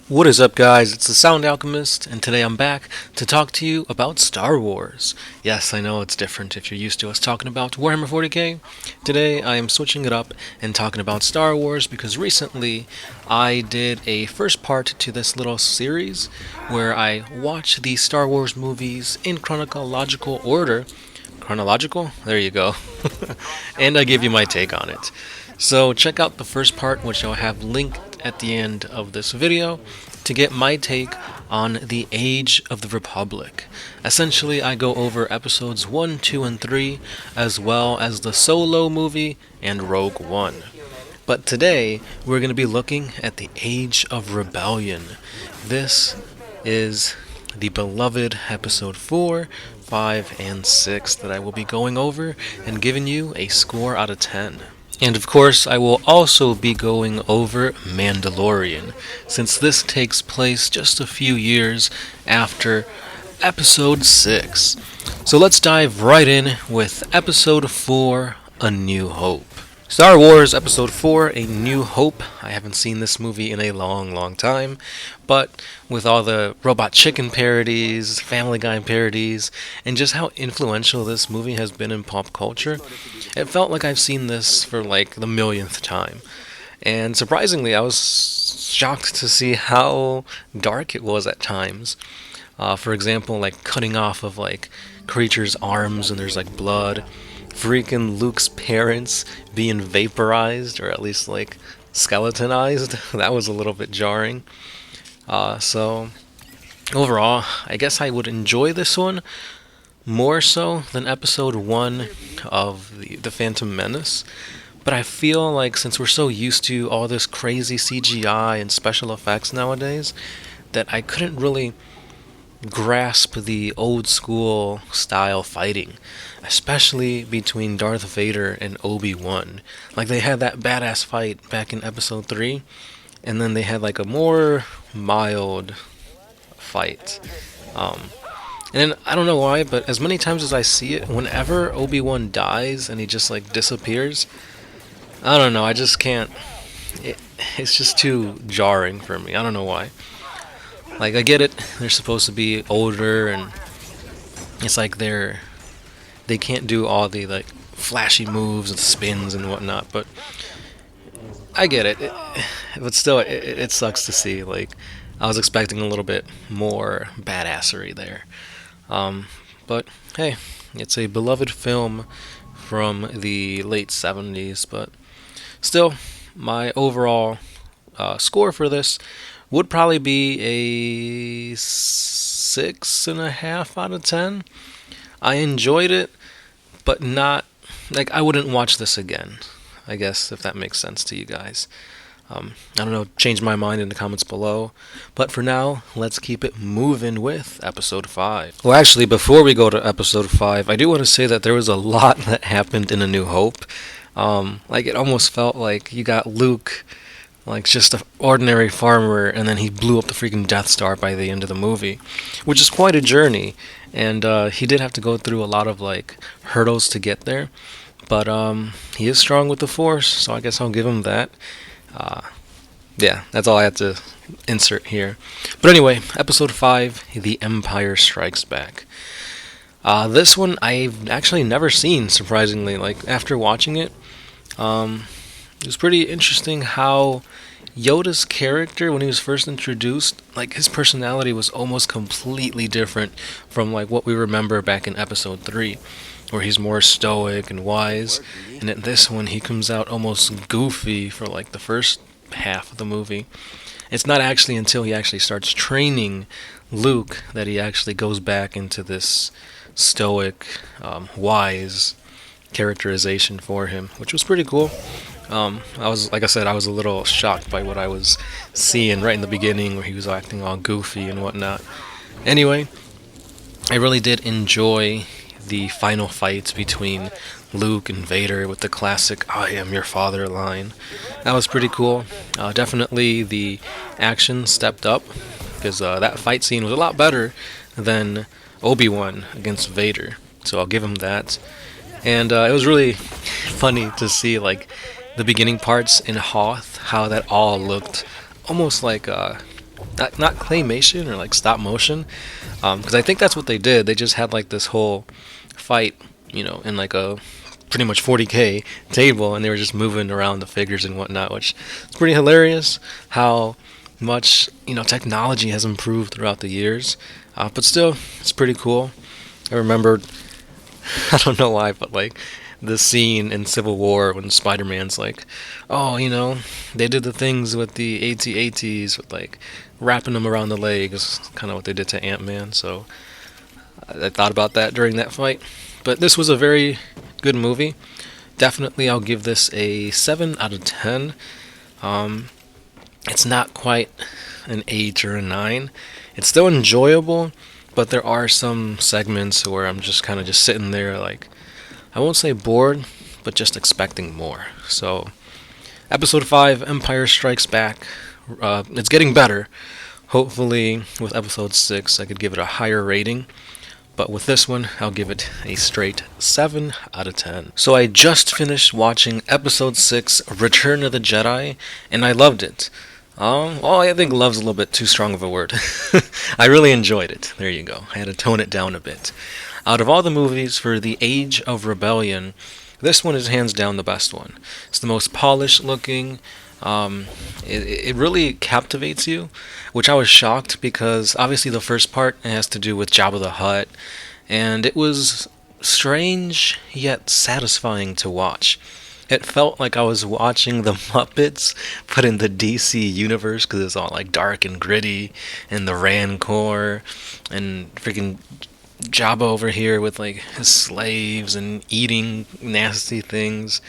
What is up, guys? It's the Sound Alchemist, and today I'm back to talk to you about Star Wars. Yes, I know it's different if you're used to us talking about Warhammer 40k. Today I am switching it up and talking about Star Wars because recently I did a first part to this little series where I watch the Star Wars movies in chronological order. Chronological? There you go. And I give you my take on it. So check out the first part, which I'll have linked at the end of this video, to get my take on the Age of the Republic. Essentially, I go over episodes 1, 2, and 3, as well as the Solo movie and Rogue One. But today, we're going to be looking at the Age of Rebellion. This is the beloved episode 4, 5, and 6 that I will be going over and giving you a score out of 10. And of course, I will also be going over Mandalorian, since this takes place just a few years after Episode 6. So let's dive right in with Episode 4, A New Hope. Star Wars Episode 4, A New Hope. I haven't seen this movie in a long time, but with all the Robot Chicken parodies, Family Guy parodies, and just how influential this movie has been in pop culture, it felt like I've seen this for like the millionth time. And surprisingly, I was shocked to see how dark it was at times. For example, like cutting off of like creatures' arms and there's like blood. Freaking Luke's parents being vaporized, or at least like skeletonized. That was a little bit jarring. So overall, I guess I would enjoy this one more so than episode 1 of the Phantom Menace. But I feel like since we're so used to all this crazy CGI and special effects nowadays, that I couldn't really grasp the old school style fighting, especially between Darth Vader and Obi-Wan. Like they had that badass fight back in episode 3, and then they had like a more mild fight. And then, I don't know why, but as many times as I see it, whenever Obi-Wan dies and he just like disappears, I don't know, I just can't, it's just too jarring for me. I don't know why. Like, I get it, they're supposed to be older, and it's like they can't do all the, like, flashy moves and spins and whatnot, but I get it. But still, it sucks to see, like, I was expecting a little bit more badassery there. But, hey, it's a beloved film from the late 70s, but still, my overall score for this would probably be a 6.5 out of 10. I enjoyed it, but not like I wouldn't watch this again. I guess if that makes sense to you guys. I don't know. Change my mind in the comments below. But for now, let's keep it moving with episode 5. Well, actually, before we go to episode 5, I do want to say that there was a lot that happened in A New Hope. Like it almost felt like you got Luke, like just an ordinary farmer, and then he blew up the freaking Death Star by the end of the movie, which is quite a journey, and he did have to go through a lot of like hurdles to get there, but he is strong with the Force, so I guess I'll give him that. Yeah, that's all I have to insert here. But anyway, episode 5, The Empire Strikes Back. This one I've actually never seen, surprisingly. Like, after watching it, it was pretty interesting how Yoda's character, when he was first introduced, like his personality was almost completely different from like what we remember back in episode 3, where he's more stoic and wise, and in this one he comes out almost goofy for like the first half of the movie. It's not actually until he actually starts training Luke that he actually goes back into this stoic, wise characterization for him, which was pretty cool. I was, like I said, I was a little shocked by what I was seeing right in the beginning, where he was acting all goofy and whatnot. Anyway, I really did enjoy the final fights between Luke and Vader with the classic "I am your father" line. That was pretty cool. Definitely the action stepped up, because that fight scene was a lot better than Obi-Wan against Vader, so I'll give him that. And it was really funny to see like the beginning parts in Hoth, how that all looked almost like not claymation or like stop motion, because I think that's what they did. They just had like this whole fight, in like a pretty much 40K table, and they were just moving around the figures and whatnot, which is pretty hilarious. How much technology has improved throughout the years, but still, it's pretty cool. I remember, I don't know why, but like the scene in Civil War when Spider-Man's like, oh, they did the things with the AT-ATs with like wrapping them around the legs, kind of what they did to Ant-Man. So I thought about that during that fight. But this was a very good movie. Definitely, I'll give this a 7 out of 10. It's not quite an 8 or a 9. It's still enjoyable, but there are some segments where I'm just kind of just sitting there like, I won't say bored, but just expecting more. So, Episode 5, Empire Strikes Back. It's getting better. Hopefully, with Episode 6, I could give it a higher rating. But with this one, I'll give it a straight 7 out of 10. So I just finished watching Episode 6, Return of the Jedi, and I loved it. Well, I think love's a little bit too strong of a word. I really enjoyed it. There you go. I had to tone it down a bit. Out of all the movies for the Age of Rebellion, this one is hands down the best one. It's the most polished looking. It really captivates you, which I was shocked because obviously the first part has to do with Jabba the Hutt, and it was strange yet satisfying to watch. It felt like I was watching the Muppets, but in the DC universe, because it's all like dark and gritty, and the Rancor, and freaking Jabba over here with like his slaves and eating nasty things.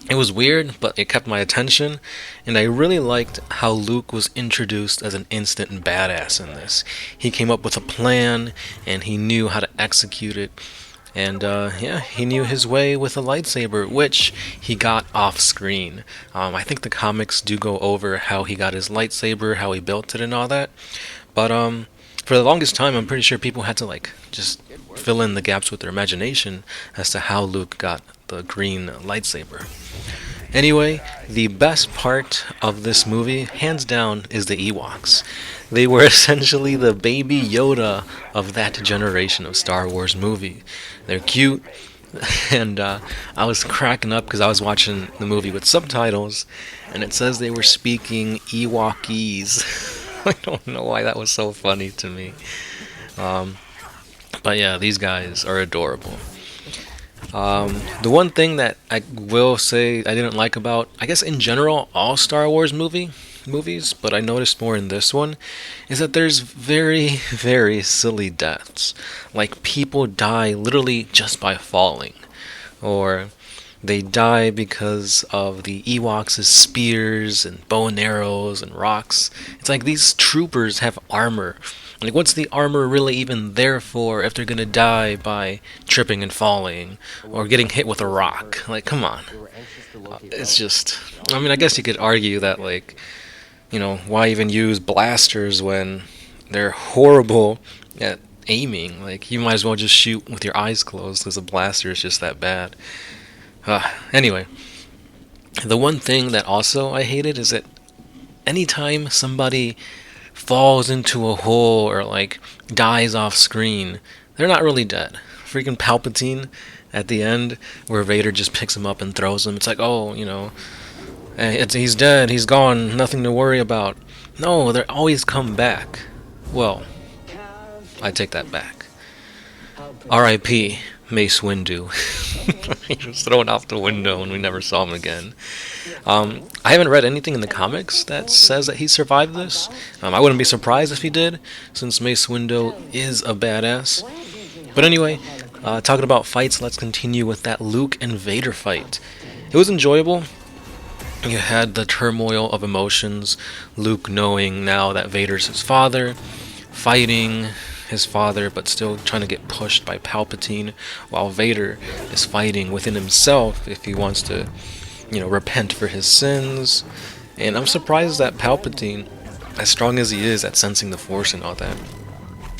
It was weird, but it kept my attention, and I really liked how Luke was introduced as an instant badass in this. He came up with a plan, and he knew how to execute it, and he knew his way with a lightsaber, which he got off screen. I think the comics do go over how he got his lightsaber, how he built it, and all that, but for the longest time, I'm pretty sure people had to like just fill in the gaps with their imagination as to how Luke got the green lightsaber. Anyway, the best part of this movie, hands down, is the Ewoks. They were essentially the baby Yoda of that generation of Star Wars movie. They're cute, and I was cracking up because I was watching the movie with subtitles, and it says they were speaking Ewokese. I don't know why that was so funny to me. But yeah, these guys are adorable. The one thing that I will say I didn't like about, I guess in general, all Star Wars movies, but I noticed more in this one, is that there's very, very silly deaths. Like people die literally just by falling. Or they die because of the Ewoks' spears and bow and arrows and rocks. It's like these troopers have armor. Like, what's the armor really even there for if they're gonna die by tripping and falling or getting hit with a rock? Like, come on. It's just, I mean, I guess you could argue that, like, why even use blasters when they're horrible at aiming? Like, you might as well just shoot with your eyes closed because a blaster is just that bad. Anyway, the one thing that also I hated is that anytime somebody falls into a hole or like dies off screen, they're not really dead. Freaking Palpatine at the end, where Vader just picks him up and throws him. It's like, oh, he's dead, he's gone, nothing to worry about. No, they always come back. Well, I take that back. R.I.P. Mace Windu. He was thrown out the window and we never saw him again. I haven't read anything in the comics that says that he survived this. I wouldn't be surprised if he did, since Mace Windu is a badass. But anyway, talking about fights, let's continue with that Luke and Vader fight. It was enjoyable. You had the turmoil of emotions, Luke knowing now that Vader's his father, fighting his father but still trying to get pushed by Palpatine, while Vader is fighting within himself if he wants to, repent for his sins. And I'm surprised that Palpatine, as strong as he is at sensing the Force and all that,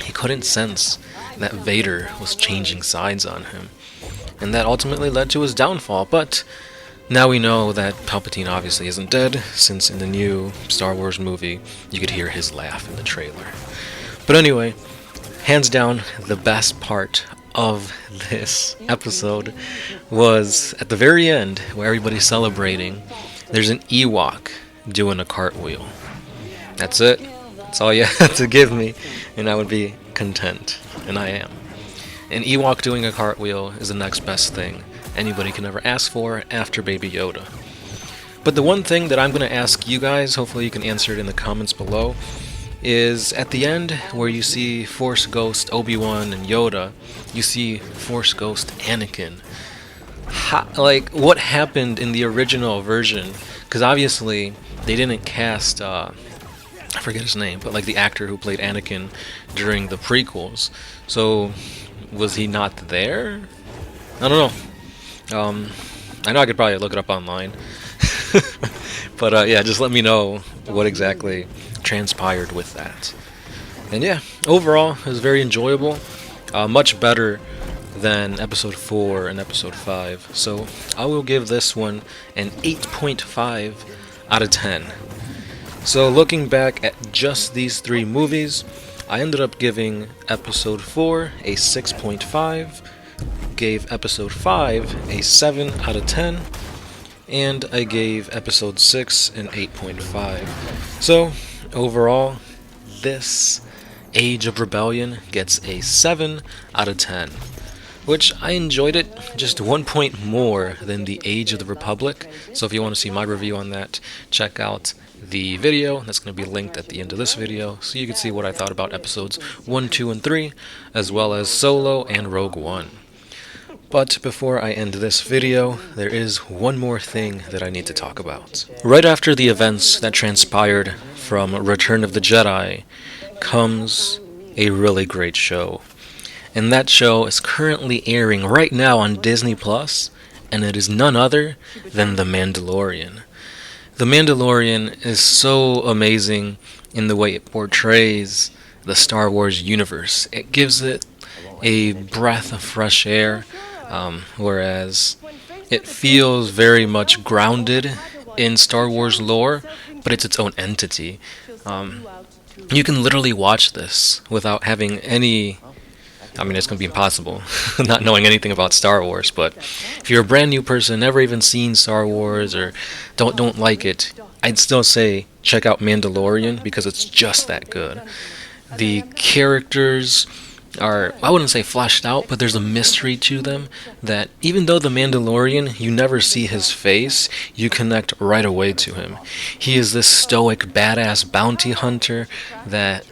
he couldn't sense that Vader was changing sides on him. And that ultimately led to his downfall. But Now we know that Palpatine obviously isn't dead, since in the new Star Wars movie, you could hear his laugh in the trailer. But anyway, hands down, the best part of this episode was at the very end, where everybody's celebrating. There's an Ewok doing a cartwheel. That's it. That's all you have to give me, and I would be content. And I am. An Ewok doing a cartwheel is the next best thing anybody can ever ask for after Baby Yoda. But the one thing that I'm going to ask you guys, hopefully you can answer it in the comments below, is at the end where you see Force Ghost Obi-Wan and Yoda, you see Force Ghost Anakin. What happened in the original version? Because obviously they didn't cast, I forget his name, but like the actor who played Anakin during the prequels. So was he not there? I don't know. I know I could probably look it up online. But yeah, just let me know what exactly transpired with that. And yeah, overall, it was very enjoyable. Much better than episode 4 and episode 5. So I will give this one an 8.5 out of 10. So looking back at just these 3 movies, I ended up giving episode 4 a 6.5, gave episode 5 a 7 out of 10, and I gave episode 6 an 8.5. So overall, this Age of Rebellion gets a 7 out of 10, which I enjoyed it just 1 point more than the Age of the Republic. So if you want to see my review on that, check out the video that's going to be linked at the end of this video, so you can see what I thought about episodes 1, 2, and 3, as well as Solo and Rogue One. But before I end this video, there is one more thing that I need to talk about. Right after the events that transpired from Return of the Jedi comes a really great show. And that show is currently airing right now on Disney Plus, and it is none other than The Mandalorian. The Mandalorian is so amazing in the way it portrays the Star Wars universe. It gives it a breath of fresh air, whereas it feels very much grounded in Star Wars lore, but it's its own entity. You can literally watch this without having any... I mean, it's going to be impossible, not knowing anything about Star Wars, but if you're a brand new person, never even seen Star Wars, or don't like it, I'd still say check out Mandalorian, because it's just that good. The characters are, I wouldn't say fleshed out, but there's a mystery to them that even though the Mandalorian, you never see his face, you connect right away to him. He is this stoic, badass bounty hunter that...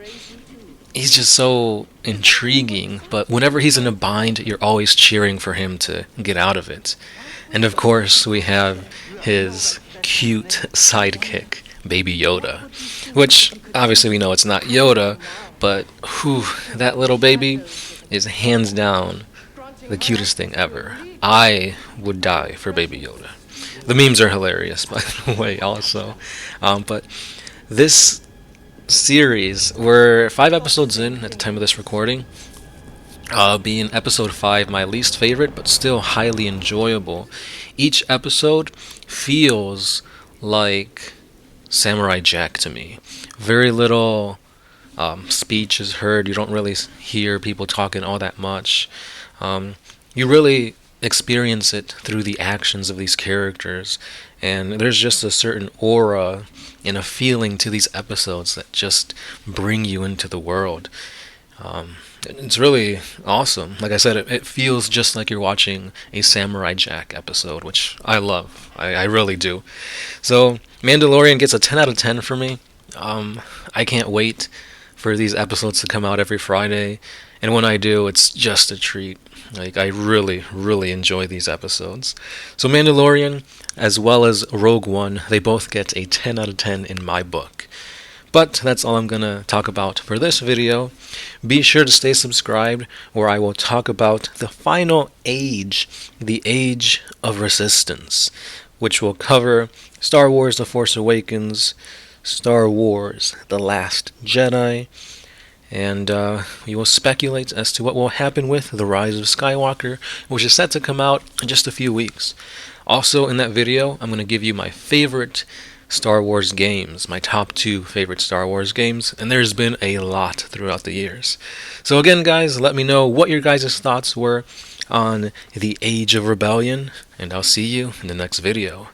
he's just so intriguing, but whenever he's in a bind, you're always cheering for him to get out of it. And of course, we have his cute sidekick, Baby Yoda, which obviously we know it's not Yoda, but whew, that little baby is hands down the cutest thing ever. I would die for Baby Yoda. The memes are hilarious, by the way, also. But this series, we're 5 episodes in at the time of this recording, being episode 5 my least favorite, but still highly enjoyable. Each episode feels like Samurai Jack to me. Very little speech is heard. You don't really hear people talking all that much. You really experience it through the actions of these characters, and there's just a certain aura and a feeling to these episodes that just bring you into the world. It's really awesome. Like I said, it feels just like you're watching a Samurai Jack episode, which I love. I really do. So Mandalorian gets a 10 out of 10 for me. I can't wait for these episodes to come out every Friday, and when I do, it's just a treat. Like, I really, really enjoy these episodes. So Mandalorian, as well as Rogue One, they both get a 10 out of 10 in my book. But that's all I'm going to talk about for this video. Be sure to stay subscribed, where I will talk about the final age, the Age of Resistance, which will cover Star Wars The Force Awakens, Star Wars The Last Jedi, and we will speculate as to what will happen with The Rise of Skywalker, which is set to come out in just a few weeks. Also, in that video, I'm going to give you my favorite Star Wars games, my top 2 favorite Star Wars games, and there's been a lot throughout the years. So again, guys, let me know what your guys' thoughts were on the Age of Rebellion, and I'll see you in the next video.